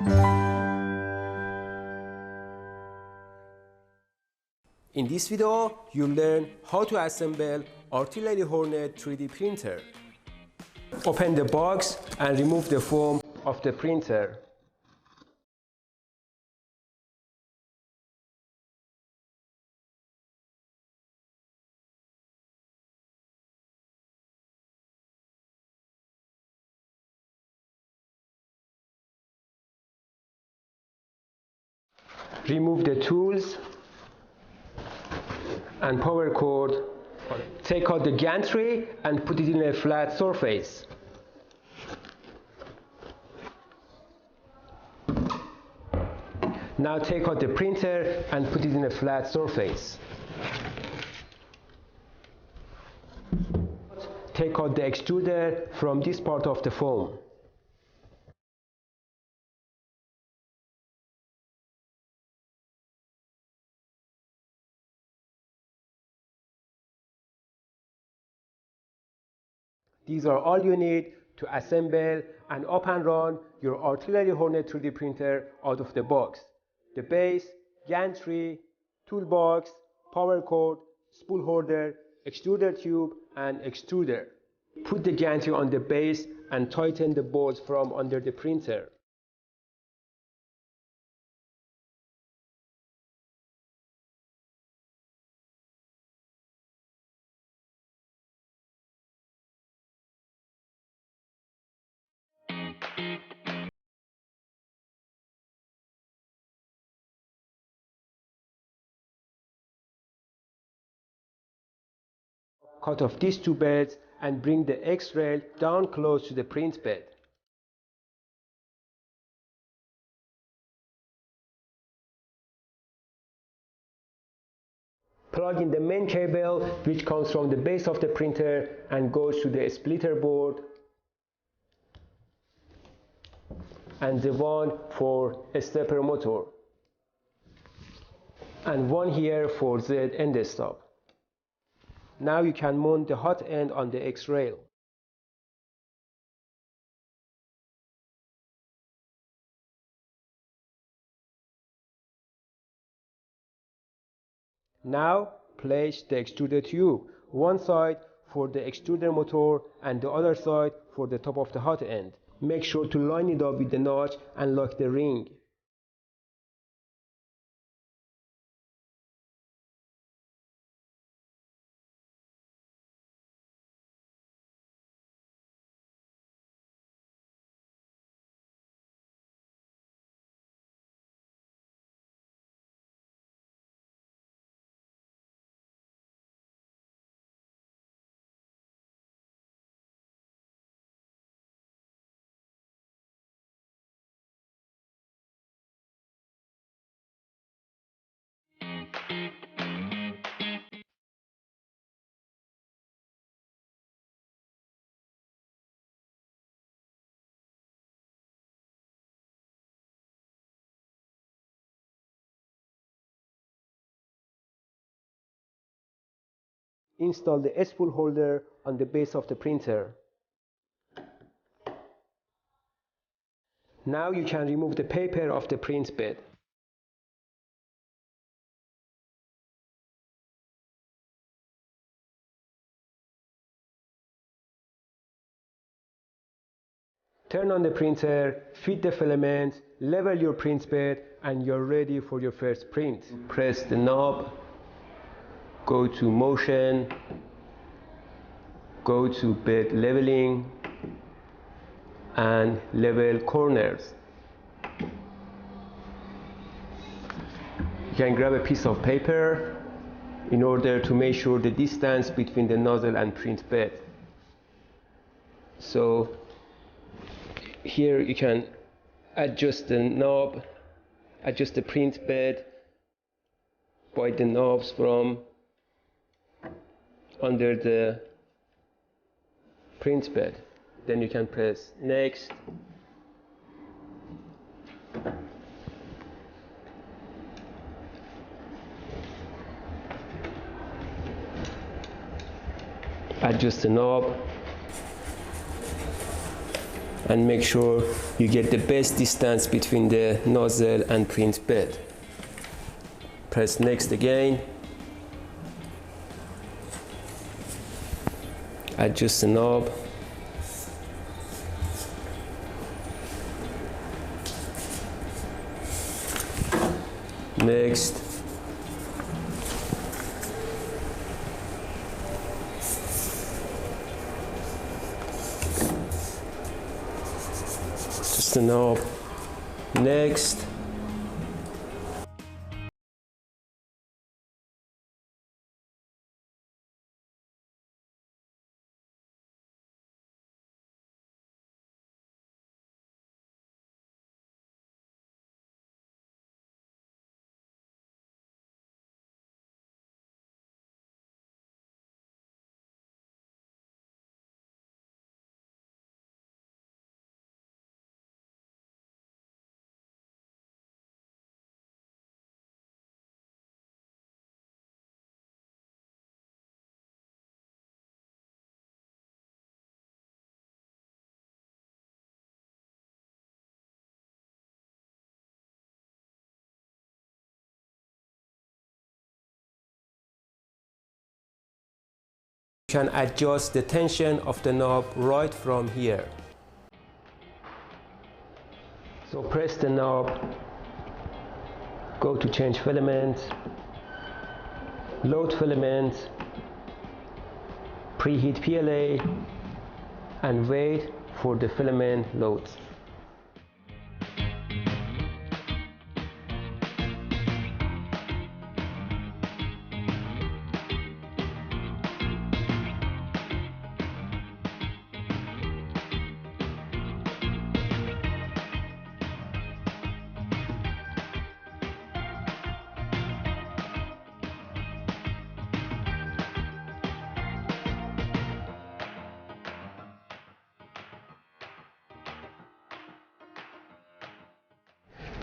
In this video, you'll learn how to assemble Artillery Hornet 3D printer. Open the box and remove the foam of the printer. Remove the tools and power cord. Take out the gantry and put it in a flat surface. Now take out the printer and put it in a flat surface. Take out the extruder from this part of the foam. These are all you need to assemble and up and run your Artillery Hornet 3D printer out of the box. The base, gantry, toolbox, power cord, spool holder, extruder tube and extruder. Put the gantry on the base and tighten the bolts from under the printer. Cut off these two beds and bring the X-rail down close to the print bed. Plug in the main cable which comes from the base of the printer and goes to the splitter board, and the one for a stepper motor, and one here for the end stop. Now you can mount the hot end on the X-rail. Now place the extruder tube, one side for the extruder motor and the other side for the top of the hot end. Make sure to line it up with the notch and lock the ring. Install the spool holder on the base of the printer. Now you can remove the paper of the print bed. Turn on the printer, feed the filament, level your print bed, and you're ready for your first print. Press the knob, go to motion, go to bed leveling, and level corners. You can grab a piece of paper in order to make sure the distance between the nozzle and print bed. So here you can adjust the knob, adjust the print bed by the knobs from under the print bed. Then you can press next. Adjust the knob. and make sure you get the best distance between the nozzle and print bed. Press next again. Adjust the knob. Next. Just the knob. Next. You can adjust the tension of the knob right from here. So press the knob, go to change filament, load filament, preheat PLA, and wait for the filament load.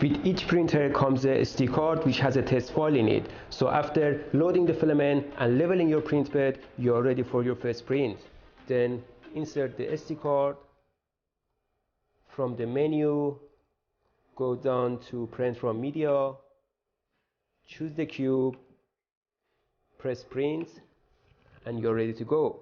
With each printer comes a SD card which has a test file in it. So after loading the filament and leveling your print bed, you are ready for your first print. Then insert the SD card. From the menu, go down to print from media, choose the cube, press print, and you're ready to go.